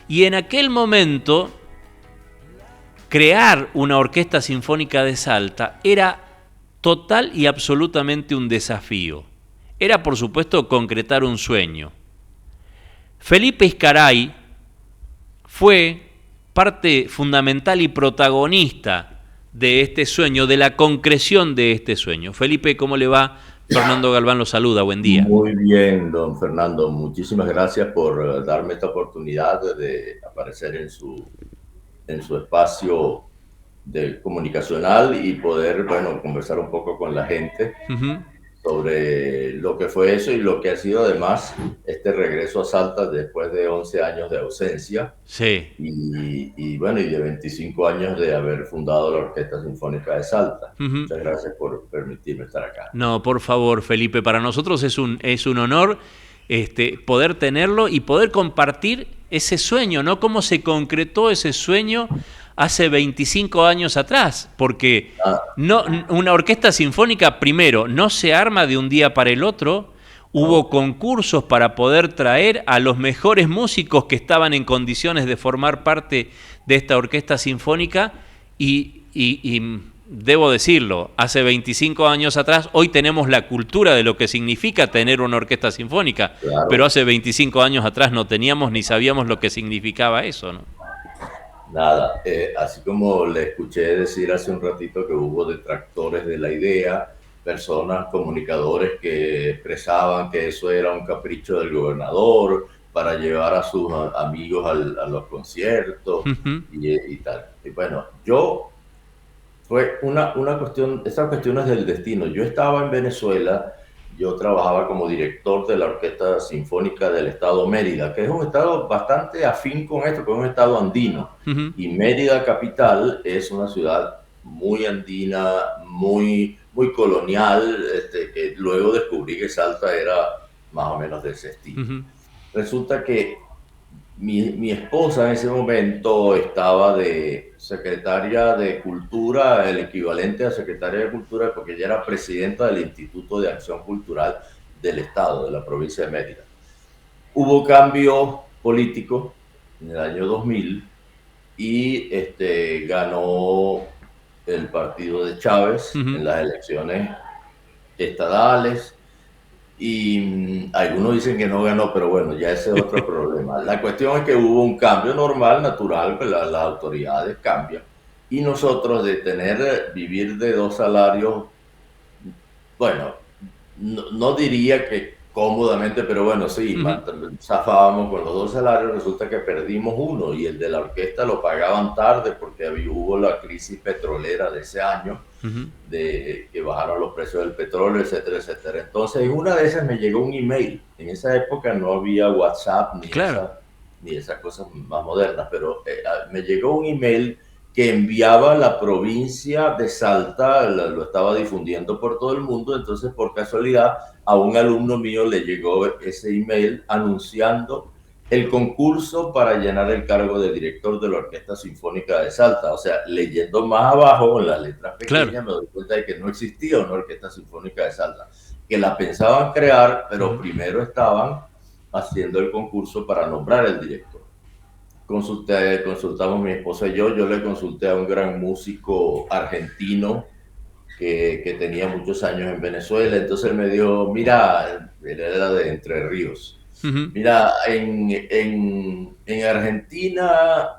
Y en aquel momento, crear una orquesta sinfónica de Salta era total y absolutamente un desafío. Era, por supuesto, concretar un sueño. Felipe Iscaray fue parte fundamental y protagonista de este sueño, de la concreción de este sueño. Felipe, ¿cómo le va? Fernando Galván lo saluda, buen día. Muy bien, don Fernando. Muchísimas gracias por darme esta oportunidad de aparecer en su espacio comunicacional y poder, bueno, conversar un poco con la gente sobre lo que fue eso y lo que ha sido además este regreso a Salta después de 11 años de ausencia Sí. bueno, y de 25 años de haber fundado la Orquesta Sinfónica de Salta. Muchas gracias por permitirme estar acá. No, por favor, Felipe, para nosotros es un honor poder tenerlo y poder compartir ese sueño, ¿no? Cómo se concretó ese sueño hace 25 años atrás, porque no, una orquesta sinfónica, primero, no se arma de un día para el otro. Hubo concursos para poder traer a los mejores músicos que estaban en condiciones de formar parte de esta orquesta sinfónica y debo decirlo, hace 25 años atrás, hoy tenemos la cultura de lo que significa tener una orquesta sinfónica, Claro. pero hace 25 años atrás no teníamos ni sabíamos lo que significaba eso, ¿no? Nada, así como le escuché decir hace un ratito que hubo detractores de la idea, personas, comunicadores que expresaban que eso era un capricho del gobernador para llevar a sus amigos a los conciertos y tal. Y bueno, fue una cuestión, esas cuestiones del destino. Yo estaba en Venezuela, yo trabajaba como director de la Orquesta Sinfónica del Estado Mérida, que es un estado bastante afín con esto, que es un estado andino. Y Mérida capital es una ciudad muy andina, muy colonial, que luego descubrí que Salta era más o menos de ese estilo. Resulta que mi esposa en ese momento estaba de secretaria de Cultura, el equivalente a secretaria de Cultura, porque ella era presidenta del Instituto de Acción Cultural del Estado, de la provincia de Mérida. Hubo cambio político en el año 2000 y ganó el partido de Chávez en las elecciones estadales. Y algunos dicen que no ganó, pero bueno, ya ese es otro problema. La cuestión es que hubo un cambio normal, natural, que las autoridades cambian. Y nosotros vivir de dos salarios, bueno, no diría que cómodamente, pero bueno, sí, zafábamos con los dos salarios, resulta que perdimos uno y el de la orquesta lo pagaban tarde porque hubo la crisis petrolera de ese año, de que bajaron los precios del petróleo, etcétera, etcétera. Entonces, en una de esas me llegó un email. En esa época no había WhatsApp Claro. ni esas cosas más modernas, pero me llegó un email que enviaba la provincia de Salta, lo estaba difundiendo por todo el mundo, entonces por casualidad a un alumno mío le llegó ese email anunciando el concurso para llenar el cargo de director de la Orquesta Sinfónica de Salta. O sea, leyendo más abajo, en las letras pequeñas, Claro. me doy cuenta de que no existía una Orquesta Sinfónica de Salta, que la pensaban crear, pero primero estaban haciendo el concurso para nombrar el director. Consultamos mi esposa y yo le consulté a un gran músico argentino que tenía muchos años en Venezuela, entonces él me dijo, mira, él era de Entre Ríos, mira, en Argentina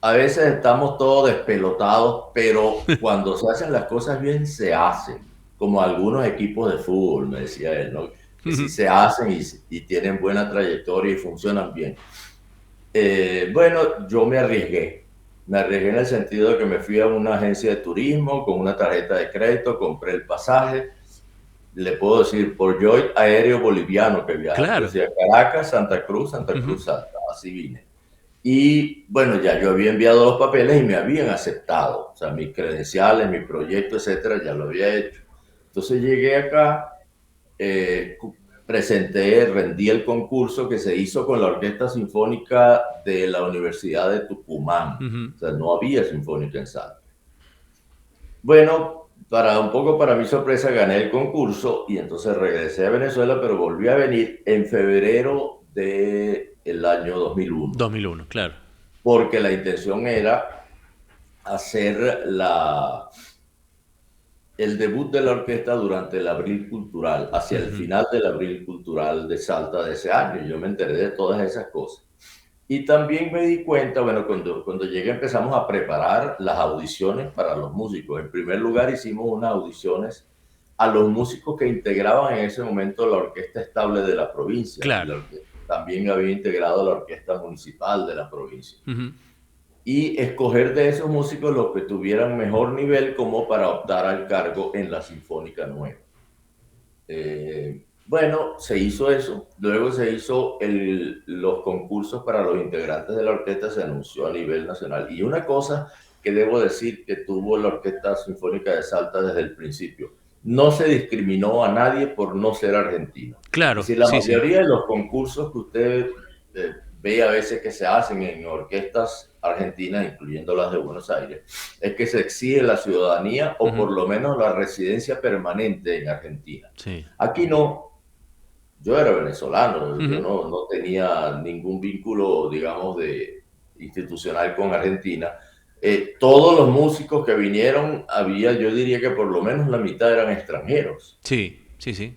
a veces estamos todos despelotados, pero cuando se hacen las cosas bien, se hacen, como algunos equipos de fútbol, me decía él, ¿no? Que sí se hacen y tienen buena trayectoria y funcionan bien. Bueno, yo me arriesgué en el sentido de que me fui a una agencia de turismo con una tarjeta de crédito, compré el pasaje, le puedo decir, por Joy Aéreo Boliviano que viaja, Claro. decía Caracas, Santa Cruz, Salta, así vine. Y bueno, ya yo había enviado los papeles y me habían aceptado, o sea, mis credenciales, mi proyecto, etcétera, ya lo había hecho. Entonces llegué acá, rendí el concurso que se hizo con la Orquesta Sinfónica de la Universidad de Tucumán. O sea, no había sinfónica en Salta. Bueno, para mi sorpresa, gané el concurso y entonces regresé a Venezuela, pero volví a venir en febrero de el año 2001, 2001, claro. porque la intención era hacer el debut de la orquesta durante el Abril Cultural, hacia el Ujú. final del Abril Cultural de Salta de ese año. Yo me enteré de todas esas cosas. Y también me di cuenta, bueno, cuando llegué empezamos a preparar las audiciones para los músicos. En primer lugar hicimos unas audiciones a los músicos que integraban en ese momento la orquesta estable de la provincia y Claro. la orquesta también había integrado la orquesta municipal de la provincia. Ujú. Y escoger de esos músicos los que tuvieran mejor nivel como para optar al cargo en la Sinfónica Nueva. Bueno, se hizo eso. Luego se hizo los concursos para los integrantes de la orquesta, se anunció a nivel nacional. Y una cosa que debo decir que tuvo la Orquesta Sinfónica de Salta desde el principio, no se discriminó a nadie por no ser argentino. Es Claro, decir, la sí, sí. mayoría de los concursos que usted ve a veces que se hacen en orquestas argentinas, incluyendo las de Buenos Aires, es que se exige la ciudadanía o Ujú. por lo menos la residencia permanente en Argentina. Sí. Aquí no. Yo era venezolano, yo Ujú. no tenía ningún vínculo, digamos, institucional con Argentina. Todos los músicos que vinieron, yo diría que por lo menos la mitad eran extranjeros. Sí, sí, sí.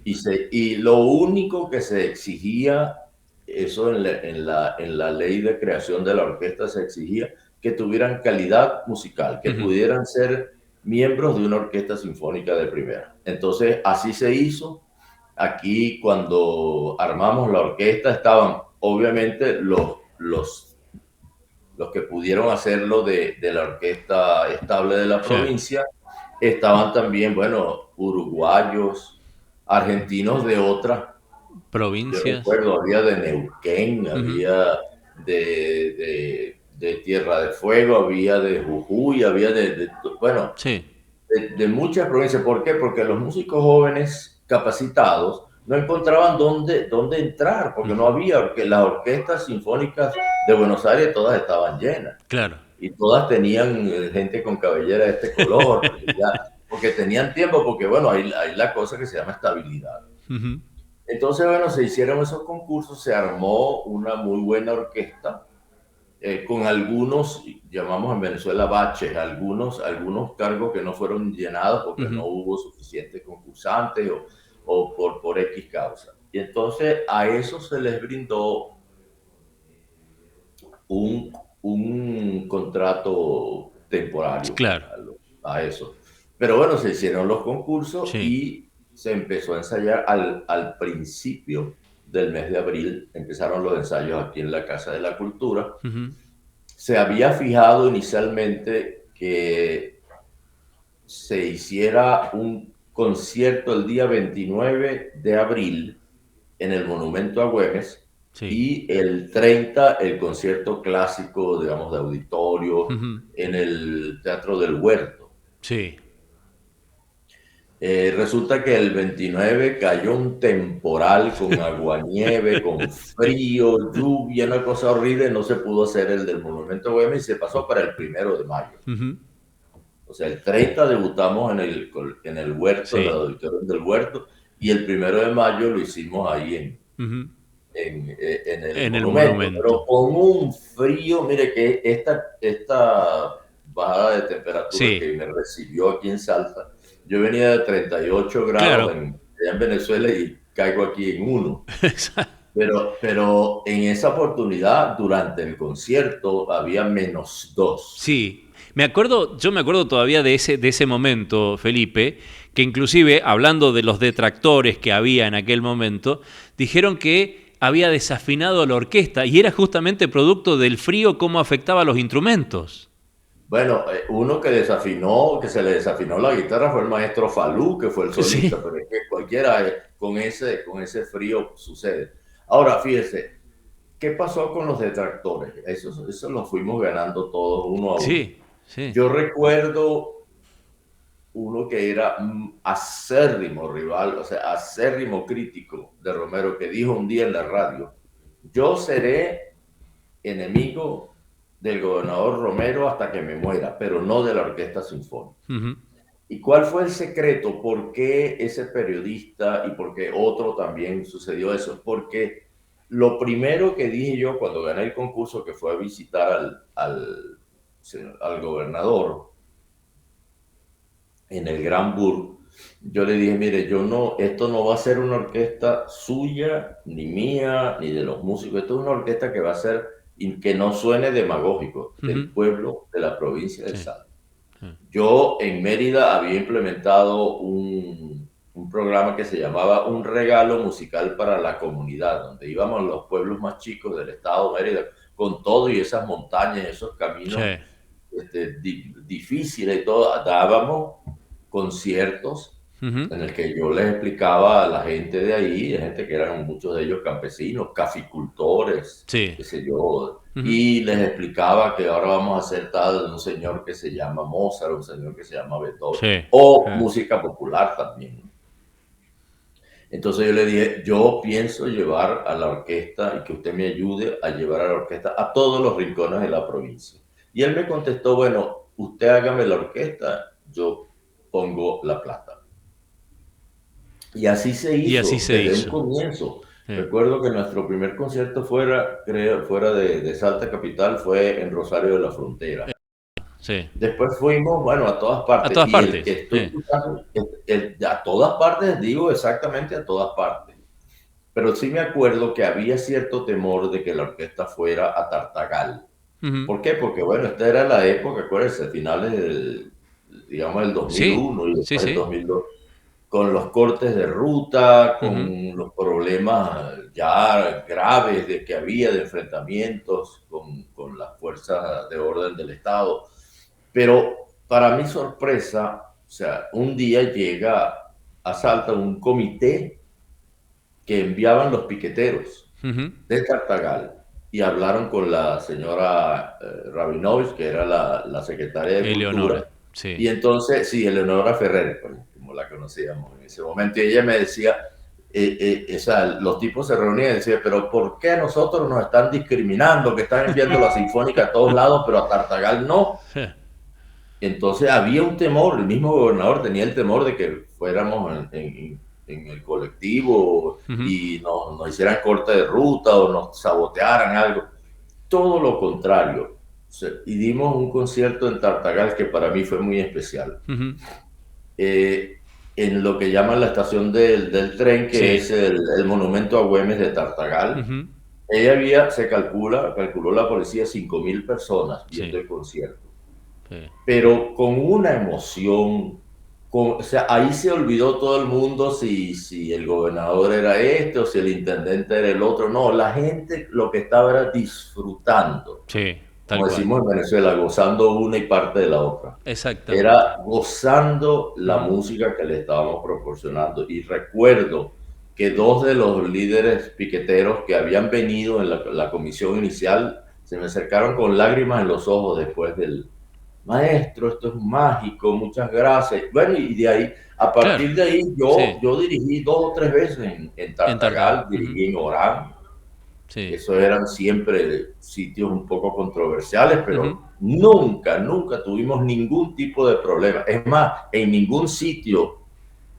Y lo único que se exigía, eso en la ley de creación de la orquesta se exigía, que tuvieran calidad musical, que Ujú. pudieran ser miembros de una orquesta sinfónica de primera. Entonces, así se hizo. Aquí, cuando armamos la orquesta, estaban obviamente los que pudieron hacerlo de la orquesta estable de la Sí. provincia. Estaban también, bueno, uruguayos, argentinos de otras. Yo Provincias. recuerdo, había de Neuquén, Ujú. había de Tierra de Fuego, había de Jujuy, había bueno, Sí. de muchas provincias. ¿Por qué? Porque los músicos jóvenes capacitados no encontraban dónde entrar, porque no Ujú. había, porque las orquestas sinfónicas de Buenos Aires todas estaban llenas Claro. y todas tenían gente con cabellera de este color, porque tenían tiempo, porque bueno, hay la cosa que se llama estabilidad. Ujú. Entonces, bueno, se hicieron esos concursos, se armó una muy buena orquesta, con algunos, llamamos en Venezuela baches, algunos cargos que no fueron llenados porque Ujú. no hubo suficientes concursantes o por X causa. Y entonces a eso se les brindó un, un contrato temporario Claro. a eso. Pero bueno, se hicieron los concursos Sí. y se empezó a ensayar al principio del mes de abril. Empezaron los ensayos aquí en la Casa de la Cultura. Ujú. Se había fijado inicialmente que se hiciera un concierto el día 29 de abril en el Monumento a Güemes Sí. y el 30 el concierto clásico, digamos, de auditorio Ujú. en el Teatro del Huerto. Sí. Resulta que el 29 cayó un temporal con aguanieve, con frío, lluvia, una cosa horrible. No se pudo hacer el del Monumento a Güemes y se pasó para el 1 de mayo. Ujú. O sea, el 30 debutamos en el Huerto, en el Sí. auditorio del Huerto, y el 1 de mayo lo hicimos ahí Ujú. en el En el monumento, pero monumento. con un frío. Mire que esta bajada de temperatura que Sí. me recibió aquí en Salta, yo venía de 38 grados Claro. allá en Venezuela y caigo aquí en 1. Pero en esa oportunidad, durante el concierto, había -2. Sí, yo me acuerdo todavía de ese momento, Felipe, que inclusive, hablando de los detractores que había en aquel momento, dijeron que había desafinado la orquesta y era justamente producto del frío cómo afectaba a los instrumentos. Bueno, uno que se le desafinó la guitarra fue el maestro Falú, que fue el solista, Sí, pero es que cualquiera con ese frío sucede. Ahora, fíjese, ¿qué pasó con los detractores? Eso lo fuimos ganando todos uno a uno. sí, sí. Yo recuerdo uno que era un acérrimo rival, o sea, acérrimo crítico de Romero, que dijo un día en la radio: yo seré enemigo del gobernador Romero hasta que me muera, pero no de la Orquesta Sinfónica. Ujú. ¿Y cuál fue el secreto? ¿Por qué ese periodista y por qué otro también sucedió eso? Porque lo primero que dije yo cuando gané el concurso, que fue a visitar al gobernador en el Gran Burg, yo le dije, mire, esto no va a ser una orquesta suya, ni mía, ni de los músicos, esto es una orquesta que va a ser, y que no suene demagógico, del pueblo de la provincia de Sí, Salta. sí. Yo en Mérida había implementado un programa que se llamaba Un Regalo Musical para la Comunidad, donde íbamos a los pueblos más chicos del estado de Mérida, con todo y esas montañas, esos caminos Sí. difíciles y todo, dábamos conciertos Ujú. en el que yo les explicaba a la gente de ahí, de gente que eran muchos de ellos campesinos, caficultores, Sí. qué sé yo, Ujú. y les explicaba que ahora vamos a hacer tal de un señor que se llama Mozart, un señor que se llama Beethoven, Sí. o Sí. música popular también. Entonces yo le dije, yo pienso llevar a la orquesta y que usted me ayude a llevar a la orquesta a todos los rincones de la provincia. Y él me contestó, bueno, usted hágame la orquesta, yo pongo la plata. Y así se Y así hizo se desde un hizo. comienzo. Sí. Recuerdo que nuestro primer concierto fuera de Salta Capital fue en Rosario de la Frontera. Sí. Después fuimos, bueno, a todas A partes. todas Y el que partes. estoy escuchando, a todas partes, digo exactamente a todas partes. Pero sí me acuerdo que había cierto temor de que la orquesta fuera a Tartagal. Ujú. ¿Por qué? Porque, bueno, esta era la época, acuérdense, finales del, digamos, del Sí. 2001 y Sí, después del sí. 2002, con los cortes de ruta, Ujú. con los problemas ya graves de que había de enfrentamientos con las fuerzas de orden del Estado. Pero para mi sorpresa, o sea, un día llega a Salta un comité que enviaban los piqueteros Ujú. de Tartagal y hablaron con la señora Rabinovich, que era la secretaria de Eleonora. Cultura, Sí. y entonces, sí, Eleonora Ferrer, pues, como la conocíamos en ese momento, y ella me decía, los tipos se reunían y decían, pero ¿por qué a nosotros nos están discriminando, que están enviando la Sinfónica a todos lados, pero a Tartagal no? Entonces había un temor, el mismo gobernador tenía el temor de que fuéramos en el colectivo Ujú. y nos hicieran corte de ruta o nos sabotearan algo. Todo lo contrario. O sea, y dimos un concierto en Tartagal que para mí fue muy especial. Ujú. Eh, en lo que llaman la estación del tren, que Sí. es el monumento a Güemes de Tartagal. Ujú. Calculó la policía 5.000 personas viendo Sí. el concierto, Sí. pero con una emoción, o sea, ahí se olvidó todo el mundo si el gobernador era este o si el intendente era el otro. No, la gente lo que estaba era disfrutando, Sí. Tal como cual. decimos en Venezuela, gozando una y parte de la otra. Exactamente. Era gozando la Ujú. música que le estábamos proporcionando. Y recuerdo que dos de los líderes piqueteros que habían venido en la comisión inicial se me acercaron con lágrimas en los ojos después del maestro, esto es mágico, muchas gracias. Bueno, y de ahí, a Claro. partir de ahí, Sí. yo dirigí 2 o 3 veces en En Tartagal. Tartagal, Ujú. dirigí en Orán. Sí. Esos eran siempre sitios un poco controversiales, Ujú. pero nunca, nunca tuvimos ningún tipo de problema. Es más, en ningún sitio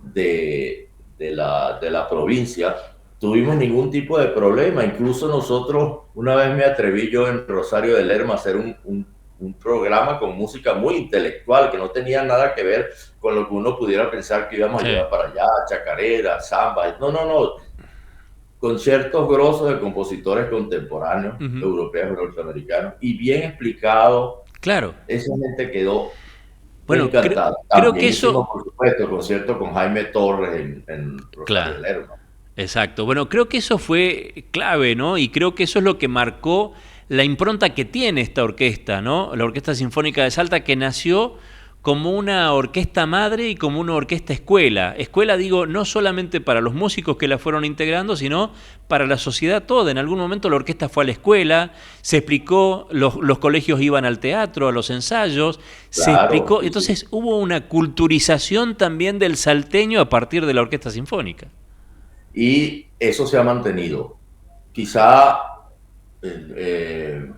de la provincia tuvimos ningún tipo de problema. Incluso nosotros, una vez me atreví yo en Rosario de Lerma a hacer un programa con música muy intelectual, que no tenía nada que ver con lo que uno pudiera pensar que íbamos a Sí. llevar para allá, chacarera, samba. No, no, no, conciertos grosos de compositores contemporáneos, Ujú. europeos y norteamericanos, y bien explicado. Claro. Esa gente quedó Bueno, encantada. creo que También eso. hicimos, por supuesto, concierto con Jaime Torres en Rosario Claro. de Lerma. Exacto. Bueno, creo que eso fue clave, ¿no? Y creo que eso es lo que marcó la impronta que tiene esta orquesta, ¿no? La Orquesta Sinfónica de Salta, que nació como una orquesta madre y como una orquesta escuela. Escuela, digo, no solamente para los músicos que la fueron integrando, sino para la sociedad toda. En algún momento la orquesta fue a la escuela, se explicó, los colegios iban al teatro, a los ensayos, se Claro, explicó. sí, sí. Entonces hubo una culturización también del salteño a partir de la Orquesta Sinfónica. Y eso se ha mantenido. Quizá eh,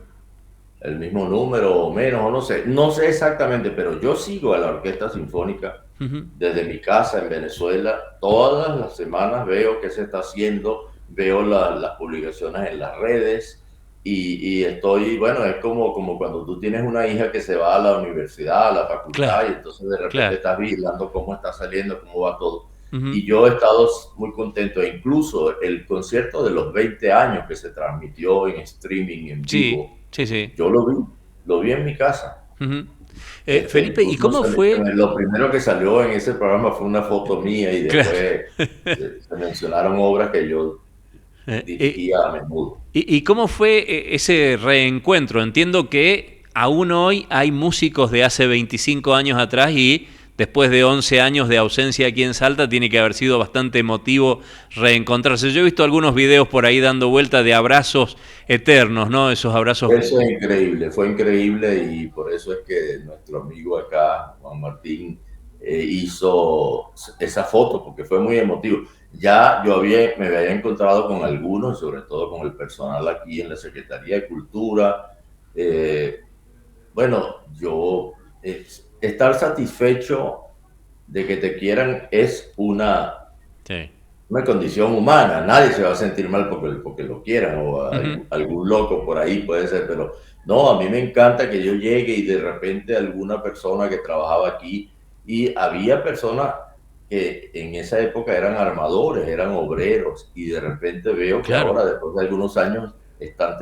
el mismo número o menos, o no sé exactamente, pero yo sigo a la Orquesta Sinfónica Uh -huh. desde mi casa en Venezuela. Todas las semanas veo qué se está haciendo, veo las publicaciones en las redes y estoy, bueno, es como cuando tú tienes una hija que se va a la universidad, a la Claro, facultad y entonces de repente claro. estás vigilando cómo está saliendo, cómo va todo. Ujú. Y yo he estado muy contento, e incluso el concierto de los 20 años que se transmitió en streaming, en Sí, vivo, sí, sí. yo lo vi en mi casa. Ujú. Felipe, ¿y Incluso cómo fue? lo primero que salió en ese programa fue una foto mía y Claro. después se mencionaron obras que yo Eh, eh, dirigía a menudo. ¿Y cómo fue ese reencuentro? Entiendo que aún hoy hay músicos de hace 25 años atrás y después de 11 años de ausencia aquí en Salta tiene que haber sido bastante emotivo reencontrarse. Yo he visto algunos videos por ahí dando vuelta de abrazos eternos, ¿no? Esos abrazos. Eso es increíble, fue increíble y por eso es que nuestro amigo acá, Juan Martín, hizo esa foto porque fue muy emotivo. Ya me había encontrado con algunos, sobre todo con el personal aquí en la Secretaría de Cultura. Eh, bueno, estar satisfecho de que te quieran es Sí. una condición humana. Nadie se va a sentir mal porque lo quieran, o Ujú. algún loco por ahí puede ser, pero no, a mí me encanta que yo llegue y de repente alguna persona que trabajaba aquí, y había personas que en esa época eran armadores, eran obreros, y de repente veo que Claro. ahora, después de algunos años, están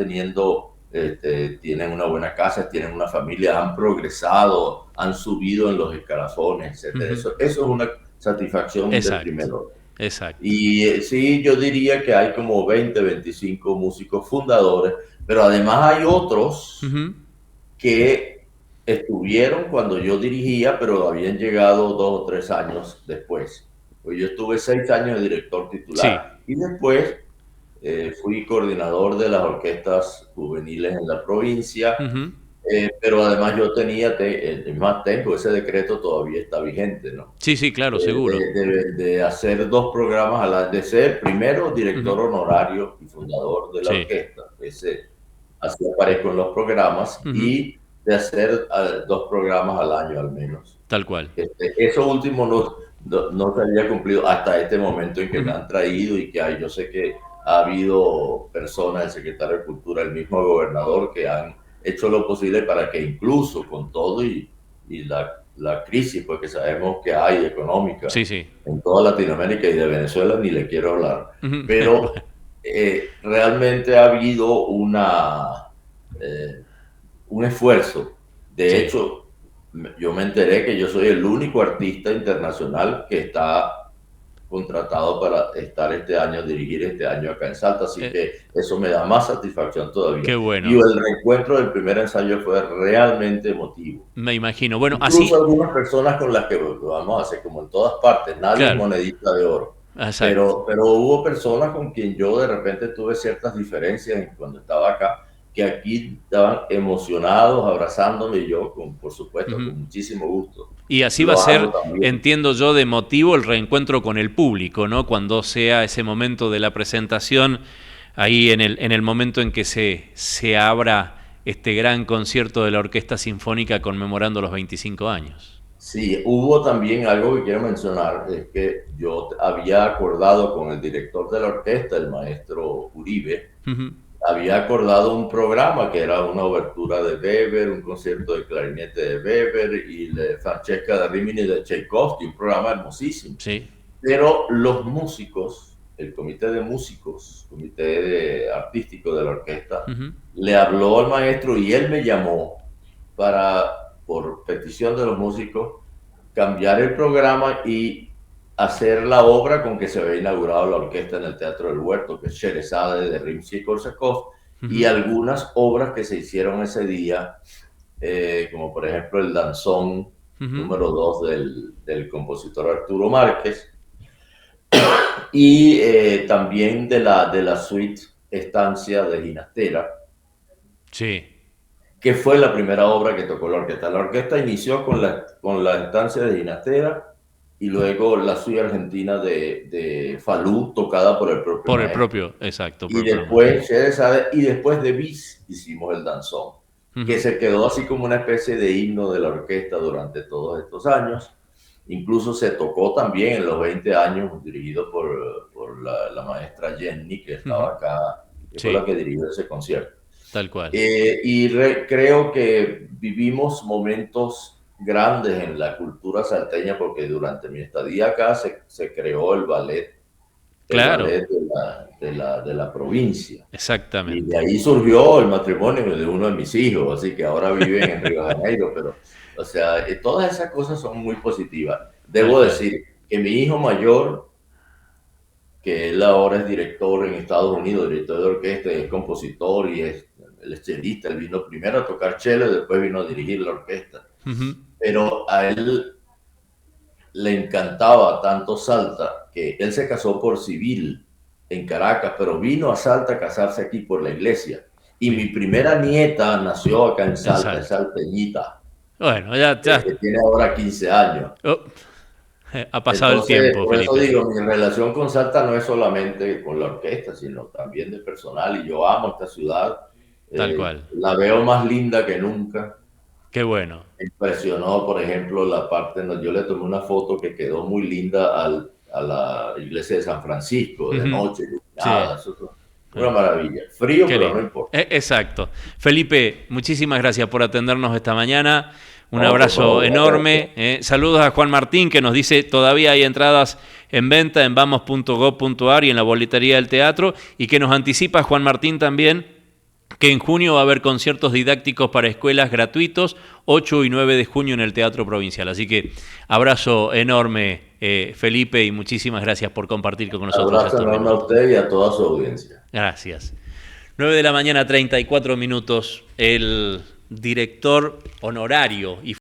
tienen una buena casa, tienen una familia, han progresado, han subido en los escalafones, etcétera. Ujú. Eso es una satisfacción de Exacto, primer orden. exacto. Y sí, yo diría que hay como 20, 25 músicos fundadores, pero además hay otros Ujú. que estuvieron cuando yo dirigía, pero habían llegado 2 o 3 años después. Pues yo estuve 6 años de director Sí. titular y después fui coordinador de las orquestas juveniles en la provincia, Ujú. pero además yo tenía, más tengo, ese decreto todavía está vigente, ¿no? Sí, sí, claro, seguro. De hacer 2 programas de ser primero Ujú. director honorario y fundador de la Sí. orquesta, así aparezco en los programas, Ujú. y de hacer 2 programas al año al menos. Tal cual. Eso último no se había cumplido hasta este momento en que me Ujú. han traído y que yo sé que ha habido personas, el secretario de Cultura, el mismo gobernador, que han hecho lo posible para que incluso con todo y la crisis pues, que sabemos que hay económica Sí, sí. en toda Latinoamérica y de Venezuela ni le quiero hablar, Ujú. pero Bueno, realmente ha habido un esfuerzo. De sí. hecho, yo me enteré que yo soy el único artista internacional que está contratado para estar este año, dirigir este año acá en Salta, así Eh, que eso me da más satisfacción todavía. Qué Y bueno. el reencuentro del primer ensayo fue realmente emotivo. Me imagino. Bueno, Incluso así, algunas personas con las que vamos a hacer, como en todas partes, nadie es claro. monedita de oro. Exacto. Pero hubo personas con quien yo de repente tuve ciertas diferencias cuando estaba acá, que aquí estaban emocionados, abrazándome, y yo, por supuesto, Ujú. con muchísimo gusto. Y así va a Lo hago ser, también. entiendo yo, de motivo el reencuentro con el público, ¿no? Cuando sea ese momento de la presentación, ahí en el momento en que se abra este gran concierto de la Orquesta Sinfónica conmemorando los 25 años. Sí, hubo también algo que quiero mencionar, es que yo había acordado con el director de la orquesta, el maestro Uribe, Ujú. había acordado un programa que era una obertura de Weber, un concierto de clarinete de Weber y de Francesca da Rimini de Tchaikovsky, un programa hermosísimo. Sí. Pero los músicos, el comité de músicos, artístico de la orquesta, Ujú. le habló al maestro y él me llamó para, por petición de los músicos, cambiar el programa y hacer la obra con que se había inaugurado la orquesta en el Teatro del Huerto, que es Sherezade de Rimsky-Korsakov, y Ujú. algunas obras que se hicieron ese día, como por ejemplo el danzón Ujú. número 2 del compositor Arturo Márquez, y también de la suite Estancia de Ginastera, Sí. que fue la primera obra que tocó la orquesta. La orquesta inició con la Estancia de Ginastera y luego la suite argentina de Falú, tocada por el propio Por el maestro. propio, exacto, por Y el propio maestro. después Sherezade, y después de Bis hicimos el danzón, que Ujú. se quedó así como una especie de himno de la orquesta durante todos estos años. Incluso se tocó también en los 20 años, dirigido por la maestra Jenny, que Ujú. estaba acá, que fue la Sí, que dirigió ese concierto. tal cual. Creo que vivimos momentos grandes en la cultura salteña porque durante mi estadía acá se creó el Claro, ballet de la provincia. Y de exactamente. ahí surgió el matrimonio de uno de mis hijos, así que ahora viven en Río de Janeiro, pero, o sea, todas esas cosas son muy positivas. Tal Debo cual. decir que mi hijo mayor, que él ahora es director en Estados Unidos, director de orquesta, y es compositor y él es chelista, él vino primero a tocar cello y después vino a dirigir la orquesta. Ujú. Pero a él le encantaba tanto Salta que él se casó por civil en Caracas, pero vino a Salta a casarse aquí por la iglesia. Y mi Bien, primera nieta nació acá en en Salta, es Salta. salteñita, Bueno, ya, que ya. tiene ahora 15 años. Oh, ha pasado el Entonces, tiempo, por eso Felipe. digo, mi relación con Salta no es solamente con la orquesta, sino también de personal. Y yo amo esta ciudad. Tal cual. La veo más linda que nunca. Qué bueno. Me impresionó, por ejemplo, la parte, yo le tomé una foto que quedó muy linda a la iglesia de San Francisco, de Ujú. noche, Sí. iluminada. Eso es una eh, maravilla. Frío, Qué pero no lindo. importa. Exacto. Felipe, muchísimas gracias por atendernos esta mañana. Un No, por abrazo favor, gracias a usted. enorme. Saludos a Juan Martín, que nos dice todavía hay entradas en venta en vamos.gov.ar y en la boletería del teatro, y que nos anticipa Juan Martín también que en junio va a haber conciertos didácticos para escuelas gratuitos, 8 y 9 de junio en el Teatro Provincial. Así que abrazo enorme, Felipe, y muchísimas gracias por compartir con nosotros Abrazo estos enorme a minutos. usted y a toda su audiencia. Gracias. 9 de la mañana, 34 minutos. El director honorario y